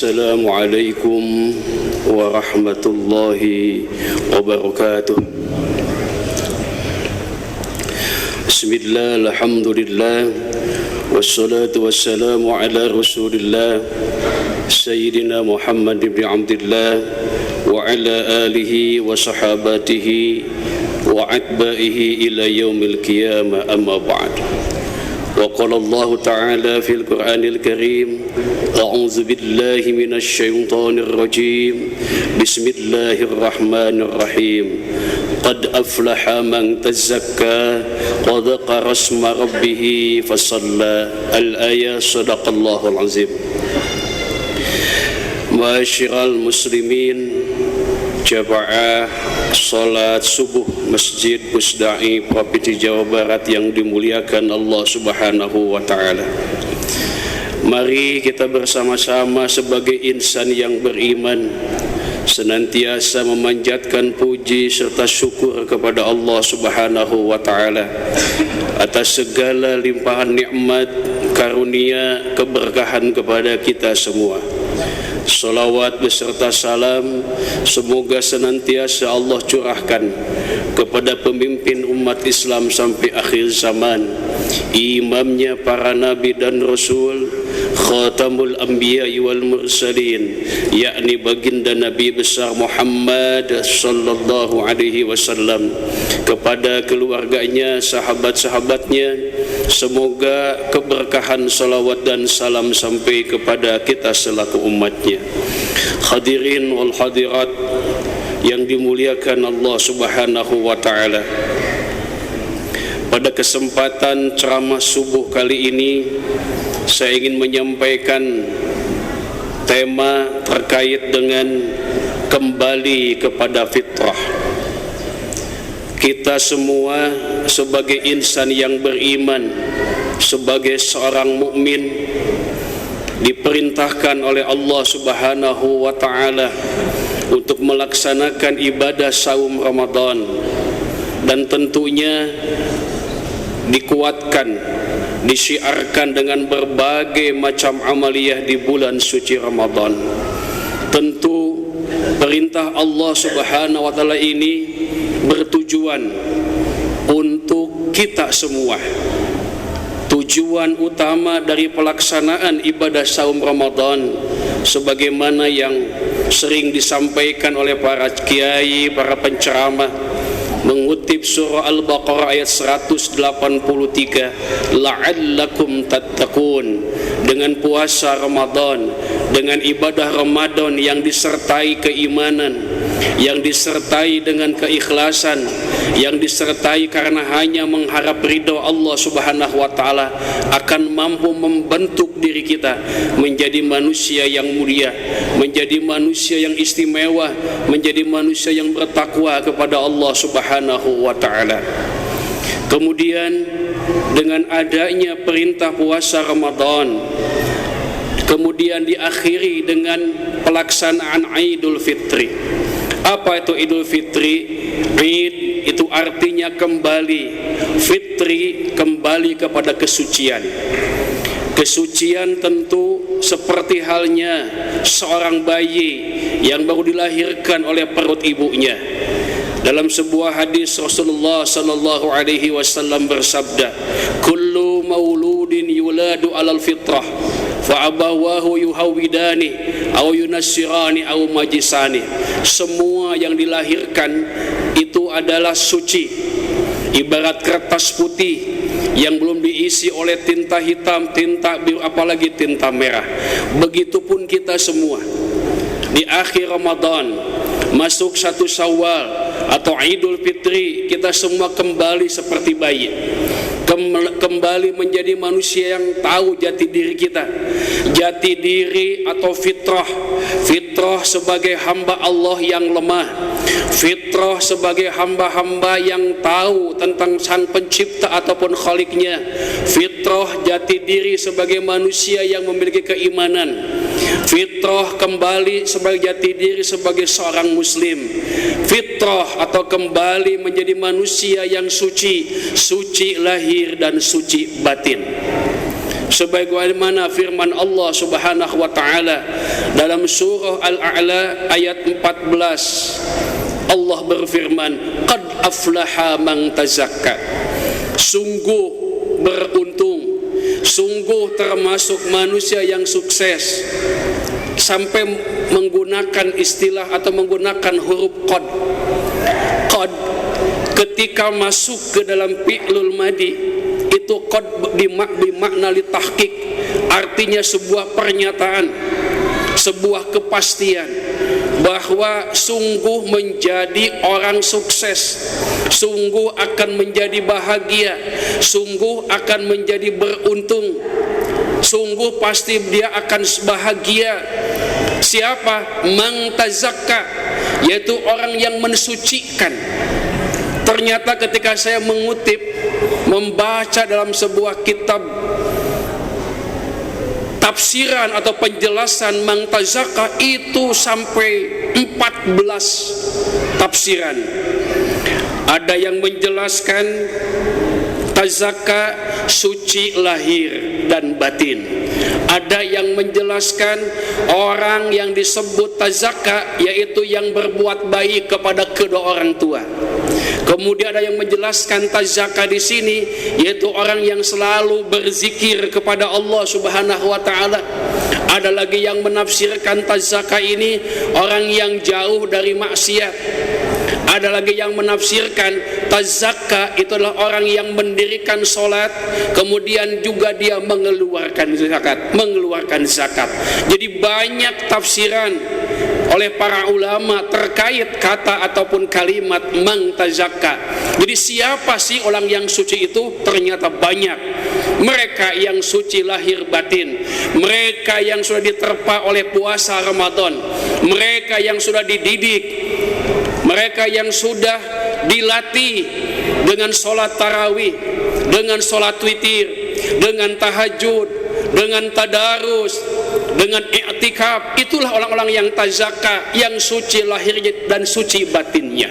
Assalamualaikum warahmatullahi wabarakatuh. Bismillah, alhamdulillah, wassalatu wassalamu ala rasulillah Sayyidina Muhammad ibn Abdillah wa ala alihi wa sahabatihi wa atba'ihi ila yaumil qiyamah, amma ba'd. وقال الله تعالى في القرآن الكريم أعوذ بالله من الشيطان الرجيم بسم الله الرحمن الرحيم قد أفلح من تزكى وذكر اسم ربه فصلى الآية صدق الله العظيم. Ma'asyiral muslimin, jamaah salat subuh Masjid Pusdai Provinsi Jawa Barat yang dimuliakan Allah Subhanahu wa taala. Mari kita bersama-sama sebagai insan yang beriman senantiasa memanjatkan puji serta syukur kepada Allah Subhanahu wa taala atas segala limpahan nikmat, karunia, keberkahan kepada kita semua. Salawat beserta salam semoga senantiasa Allah curahkan kepada pemimpin umat Islam sampai akhir zaman, imamnya para nabi dan rasul, khatamul anbiya wal mursalin, yakni baginda Nabi besar Muhammad sallallahu alaihi wasallam, kepada keluarganya, sahabat-sahabatnya. Semoga keberkahan salawat dan salam sampai kepada kita selaku umatnya. Hadirin wal hadirat yang dimuliakan Allah Subhanahu wa taala. Pada kesempatan ceramah subuh kali ini saya ingin menyampaikan tema terkait dengan kembali kepada fitrah. Kita semua sebagai insan yang beriman, sebagai seorang mukmin, diperintahkan oleh Allah Subhanahu wa taala untuk melaksanakan ibadah saum Ramadan, dan tentunya dikuatkan, disiarkan dengan berbagai macam amaliyah di bulan suci Ramadan. Tentu perintah Allah Subhanahu wa taala ini bertujuan untuk kita semua. Tujuan utama dari pelaksanaan ibadah saum Ramadan sebagaimana yang sering disampaikan oleh para kiai, para penceramah, mengutip surah Al-Baqarah ayat 183, la'allakum tattaqun, dengan puasa Ramadan, dengan ibadah Ramadan yang disertai keimanan, yang disertai dengan keikhlasan, yang disertai karena hanya mengharap ridho Allah Subhanahu wa taala, akan mampu membentuk diri kita menjadi manusia yang mulia, menjadi manusia yang istimewa, menjadi manusia yang bertakwa kepada Allah Subhanahu wa taala. Kemudian dengan adanya perintah puasa Ramadan, kemudian diakhiri dengan pelaksanaan Idul Fitri. Apa itu Idul Fitri? Id itu artinya kembali, Fitri kembali kepada kesucian. Kesucian tentu seperti halnya seorang bayi yang baru dilahirkan oleh perut ibunya. Dalam sebuah hadis Rasulullah sallallahu alaihi wasallam bersabda, "Kullu mauludin yuladu 'alal fitrah fa abawahu yuhawidani aw yunassirani aw majisani." Semua yang dilahirkan itu adalah suci, ibarat kertas putih yang belum diisi oleh tinta hitam, tinta biru, apalagi tinta merah. Begitupun kita semua di akhir Ramadan, masuk 1 Syawal atau Idul Fitri, kita semua kembali seperti bayi, kembali menjadi manusia yang tahu jati diri kita, jati diri atau fitrah. Fitrah sebagai hamba Allah yang lemah, fitrah sebagai hamba-hamba yang tahu tentang Sang Pencipta ataupun Khaliknya, fitrah jati diri sebagai manusia yang memiliki keimanan, fitrah kembali sebagai jati diri sebagai seorang muslim, fitrah atau kembali menjadi manusia yang suci, suci lahir dan suci batin. Sebagaimana firman Allah Subhanahu wa taala Dalam surah Al-A'la ayat 14, Allah berfirman, qad aflaha man tazakka. Sungguh beruntung, sungguh termasuk manusia yang sukses, sampai menggunakan istilah atau menggunakan huruf qad. Qad ketika masuk ke dalam fi'lul madi itu qad bimakna litahqiq, artinya sebuah pernyataan, sebuah kepastian bahwa sungguh menjadi orang sukses, sungguh akan menjadi bahagia, sungguh akan menjadi beruntung, sungguh pasti dia akan bahagia. Siapa? Man tazakka, yaitu orang yang mensucikan. Ternyata ketika saya membaca dalam sebuah kitab tafsiran atau penjelasan man tazakka, itu sampai 14 tafsiran. Ada yang menjelaskan tazakka suci lahir dan batin. Ada yang menjelaskan orang yang disebut tazakka yaitu yang berbuat baik kepada kedua orang tua. Kemudian ada yang menjelaskan tazakka di sini yaitu orang yang selalu berzikir kepada Allah Subhanahu wa taala. Ada lagi yang menafsirkan tazakka ini orang yang jauh dari maksiat. Ada lagi yang menafsirkan tazakka itu adalah orang yang mendirikan sholat, kemudian juga dia mengeluarkan zakat. Jadi banyak tafsiran oleh para ulama terkait kata ataupun kalimat man tazakka. Jadi siapa sih orang yang suci itu? Ternyata banyak. Mereka yang suci lahir batin, mereka yang sudah diterpa oleh puasa Ramadan, mereka yang sudah dididik, mereka yang sudah dilatih dengan sholat tarawih, dengan sholat witir, dengan tahajud, dengan tadarus, dengan i'tikaf. Itulah orang-orang yang tazakka, yang suci lahirnya dan suci batinnya.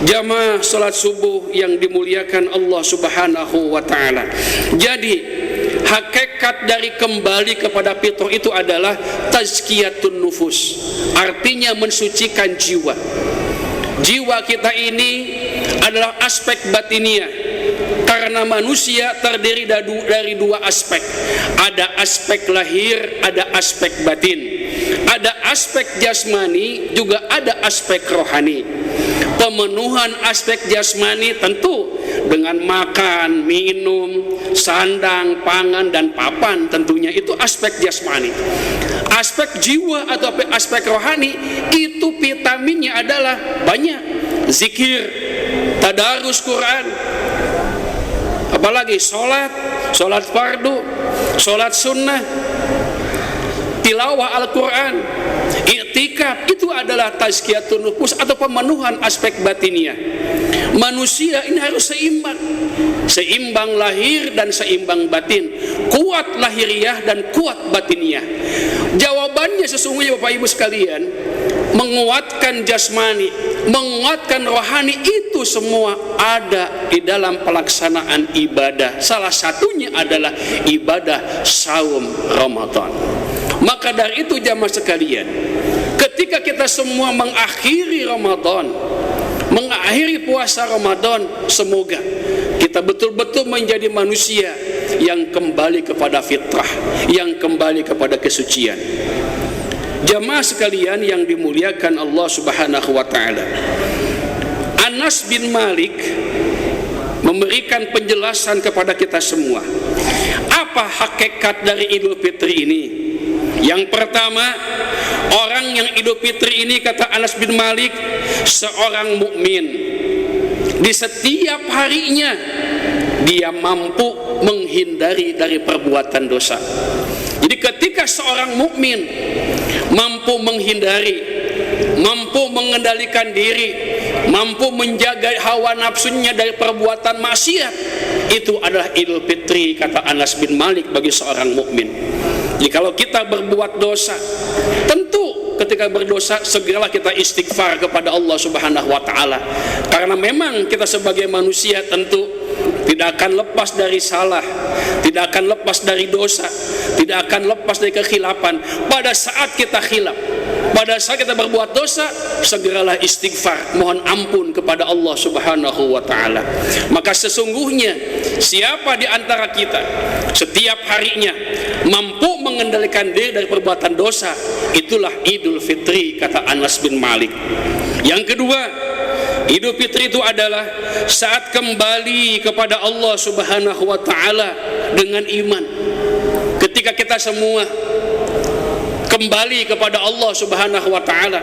Jamaah salat subuh yang dimuliakan Allah Subhanahu wa taala. Jadi hakikat dari kembali kepada fitrah itu adalah tazkiyatun nufus, artinya mensucikan jiwa. Jiwa kita ini adalah aspek batiniah, karena manusia terdiri dari dua aspek. Ada aspek lahir, ada aspek batin. Ada aspek jasmani, juga ada aspek rohani. Pemenuhan aspek jasmani tentu dengan makan, minum, sandang, pangan, dan papan, tentunya itu aspek jasmani. Aspek jiwa atau aspek rohani itu vitaminnya adalah banyak. Zikir, tadarus Quran, apalagi sholat fardu, sholat sunnah, tilawah Al-Quran, i'tikaf. Itu adalah tazkiyatun nufus atau pemenuhan aspek batiniah. Manusia ini harus seimbang lahir dan seimbang batin, kuat lahiriah dan kuat batiniah. Jawabannya sesungguhnya Bapak Ibu sekalian, menguatkan jasmani, menguatkan rohani, itu semua ada di dalam pelaksanaan ibadah. Salah satunya adalah ibadah saum Ramadan. Maka dari itu jamaah sekalian, ketika kita semua mengakhiri Ramadan, mengakhiri puasa Ramadan, semoga kita betul-betul menjadi manusia yang kembali kepada fitrah, yang kembali kepada kesucian. Jamaah sekalian yang dimuliakan Allah Subhanahu wa taala, Anas bin Malik memberikan penjelasan kepada kita semua. Apa hakikat dari Idul Fitri ini? Yang pertama, orang yang Idul Fitri ini, kata Anas bin Malik, seorang mukmin di setiap harinya dia mampu menghindari dari perbuatan dosa. Jadi ketika seorang mukmin mampu menghindari, mampu mengendalikan diri, mampu menjaga hawa nafsunya dari perbuatan maksiat, itu adalah Idul Fitri, kata Anas bin Malik, bagi seorang mukmin. Jadi kalau kita berbuat dosa, tentu ketika berdosa segeralah kita istighfar kepada Allah Subhanahu wa taala. Karena memang kita sebagai manusia tentu tidak akan lepas dari salah, tidak akan lepas dari dosa, tidak akan lepas dari kekhilapan. Pada saat kita khilaf, pada saat kita berbuat dosa, segeralah istighfar, mohon ampun kepada Allah Subhanahu wa ta'ala. Maka sesungguhnya siapa di antara kita setiap harinya mampu mengendalikan diri dari perbuatan dosa, itulah Idul Fitri, kata Anas bin Malik. Yang kedua, Idul Fitri itu adalah saat kembali kepada Allah Subhanahu wa ta'ala dengan iman. Ketika kita semua kembali kepada Allah Subhanahu wa ta'ala,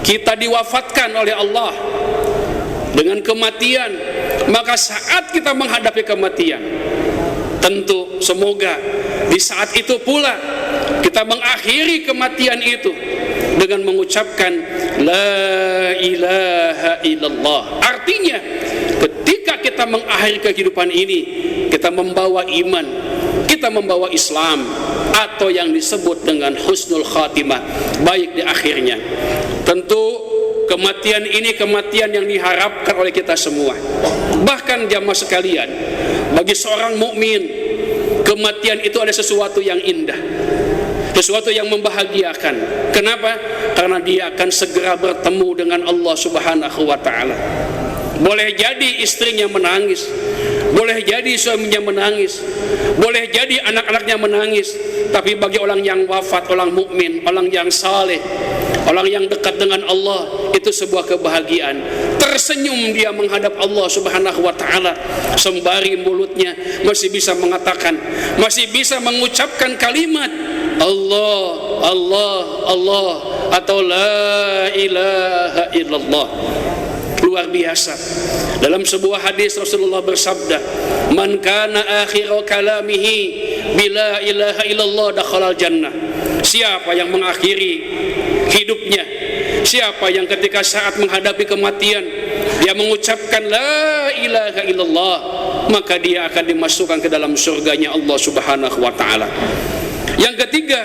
kita diwafatkan oleh Allah dengan kematian, maka saat kita menghadapi kematian, tentu semoga di saat itu pula kita mengakhiri kematian itu dengan mengucapkan la ilaha illallah. Artinya ketika kita mengakhiri kehidupan ini, kita membawa iman, kita membawa Islam, atau yang disebut dengan husnul khatimah, baik di akhirnya. Tentu kematian ini kematian yang diharapkan oleh kita semua. Bahkan jamaah sekalian, bagi seorang mukmin, kematian itu ada sesuatu yang indah, sesuatu yang membahagiakan. Kenapa? Karena dia akan segera bertemu dengan Allah Subhanahu wa ta'ala. Boleh jadi istrinya menangis, boleh jadi suaminya menangis, boleh jadi anak-anaknya menangis, tapi bagi orang yang wafat, orang mukmin, orang yang saleh, orang yang dekat dengan Allah, itu sebuah kebahagiaan. Tersenyum dia menghadap Allah Subhanahu wa ta'ala, sembari mulutnya masih bisa mengatakan, masih bisa mengucapkan kalimat Allah, Allah, Allah, atau la ilaha illallah. Luar biasa. Dalam sebuah hadis Rasulullah bersabda, man kana akhiru kalamihi bila ilaha illallah dakhalal jannah. Siapa yang mengakhiri hidupnya, siapa yang ketika saat menghadapi kematian dia mengucapkan la ilaha illallah, maka dia akan dimasukkan ke dalam surganya Allah Subhanahu wa ta'ala. Yang ketiga,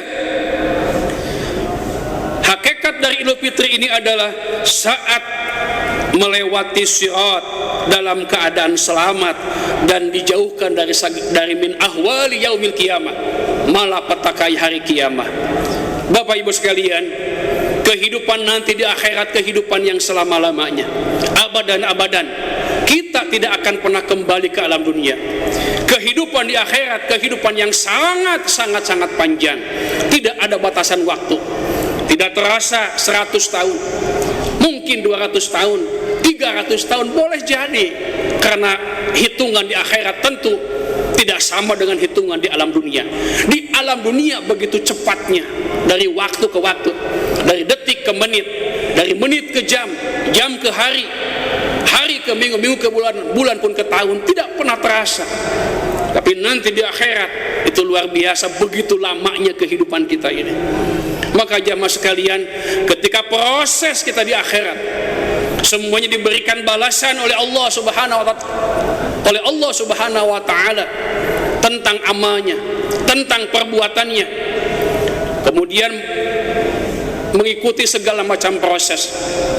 hakikat dari Idul Fitri ini adalah saat melewati sirat dalam keadaan selamat dan dijauhkan dari min ahwali yaumil qiyamah, malapetakai hari kiamat. Bapak Ibu sekalian, kehidupan nanti di akhirat, kehidupan yang selama-lamanya, abadan-abadan, kita tidak akan pernah kembali ke alam dunia. Kehidupan di akhirat, kehidupan yang sangat panjang, tidak ada batasan waktu, tidak terasa 100 tahun, mungkin 200 tahun, 300 tahun boleh jadi, karena hitungan di akhirat tentu tidak sama dengan hitungan di alam dunia. Di alam dunia begitu cepatnya, dari waktu ke waktu, dari detik ke menit, dari menit ke jam, jam ke hari, hari ke minggu, minggu ke bulan, bulan pun ke tahun, tidak pernah terasa. Tapi nanti di akhirat itu luar biasa, begitu lamanya kehidupan kita ini. Maka jamaah sekalian, ketika proses kita di akhirat, semuanya diberikan balasan oleh Allah Subhanahu wa ta'ala tentang amalnya, tentang perbuatannya. Kemudian mengikuti segala macam proses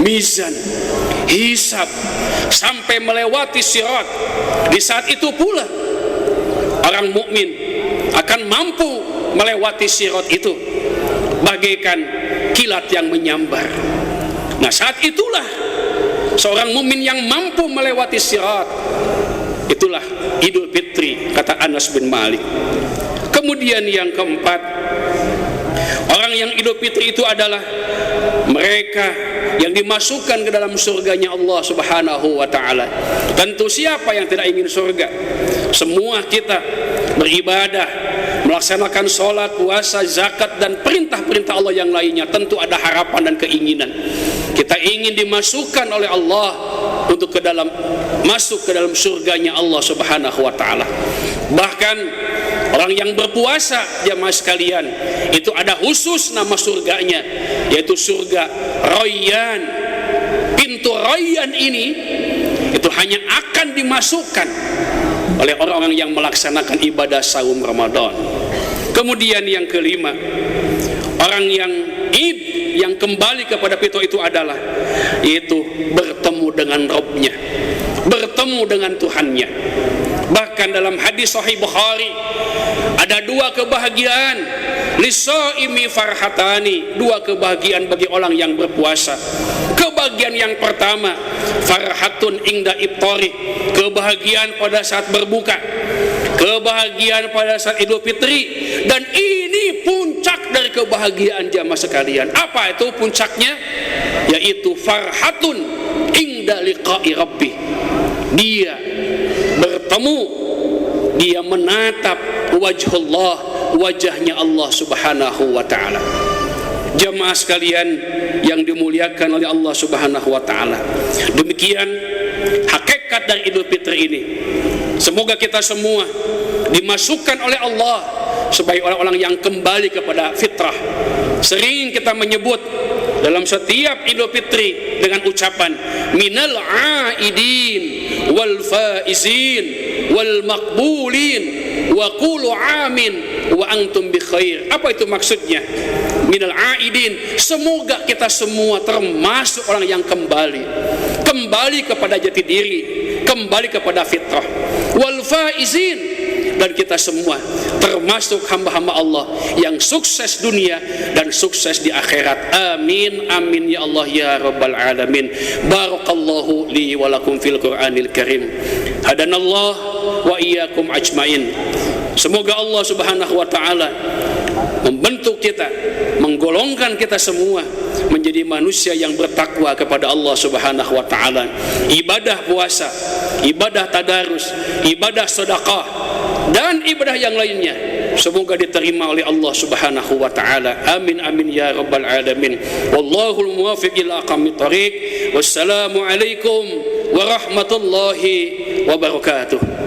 mizan, hisab, sampai melewati sirat. Di saat itu pula orang mukmin akan mampu melewati sirat itu bagaikan kilat yang menyambar. Nah, saat itulah seorang mukmin yang mampu melewati sirat, itulah Idul Fitri, kata Anas bin Malik. Kemudian yang keempat, orang yang Idul Fitri itu adalah mereka yang dimasukkan ke dalam surganya Allah Subhanahu wa ta'ala. Tentu siapa yang tidak ingin surga? Semua kita beribadah, melaksanakan sholat, puasa, zakat, dan perintah-perintah Allah yang lainnya, tentu ada harapan dan keinginan. Kita ingin dimasukkan oleh Allah untuk masuk ke dalam surganya Allah Subhanahu wa ta'ala. Bahkan orang yang berpuasa, jamaah sekalian, itu ada khusus nama surganya, yaitu surga Rayyan. Pintu Rayyan ini itu hanya akan dimasukkan oleh orang-orang yang melaksanakan ibadah saum Ramadan. Kemudian yang kelima, orang yang yang kembali kepada pintu itu adalah yaitu bertemu dengan Rabbnya. bertemu dengan Tuhannya. Bahkan dalam hadis Sahih Bukhari ada dua kebahagiaan, lisaimi farhatani, dua kebahagiaan bagi orang yang berpuasa. Kebahagiaan yang pertama, farhatun ingda iftari, kebahagiaan pada saat berbuka, kebahagiaan pada saat Idul Fitri. Dan ini puncak dari kebahagiaan jamaah sekalian. Apa itu puncaknya? Yaitu farhatun ingda liqa'i rabbi, dia bertemu, dia menatap wajhullah, wajahnya Allah subhanahu wa ta'ala. Jamaah sekalian yang dimuliakan oleh Allah subhanahu wa ta'ala, demikian hakikat dari Idul Fitri ini. Semoga kita semua dimasukkan oleh Allah sebagai orang-orang yang kembali kepada fitrah. Sering kita menyebut dalam setiap Idul Fitri dengan ucapan minal aidin wal faizin wal maqbulin wa qulu amin wa antum bi khair. Apa itu maksudnya? Minal aidin, semoga kita semua termasuk orang yang kembali kepada jati diri, kembali kepada fitrah. Wal faizin, dan kita semua termasuk hamba-hamba Allah yang sukses dunia dan sukses di akhirat. Amin amin ya Allah ya rabbal alamin. Barakallahu li wa lakum fil Qur'anil Karim. Hadanallah wa iyyakum ajmain. Semoga Allah subhanahu wa ta'ala membentuk kita, menggolongkan kita semua menjadi manusia yang bertakwa kepada Allah subhanahu wa ta'ala. Ibadah puasa, ibadah tadarus, ibadah sedekah, dan ibadah yang lainnya semoga diterima oleh Allah subhanahu wa ta'ala. Amin amin ya rabbal alamin. Wallahul muwafiq ila aqwamit thariq. Wassalamu alaikum warahmatullahi wabarakatuh.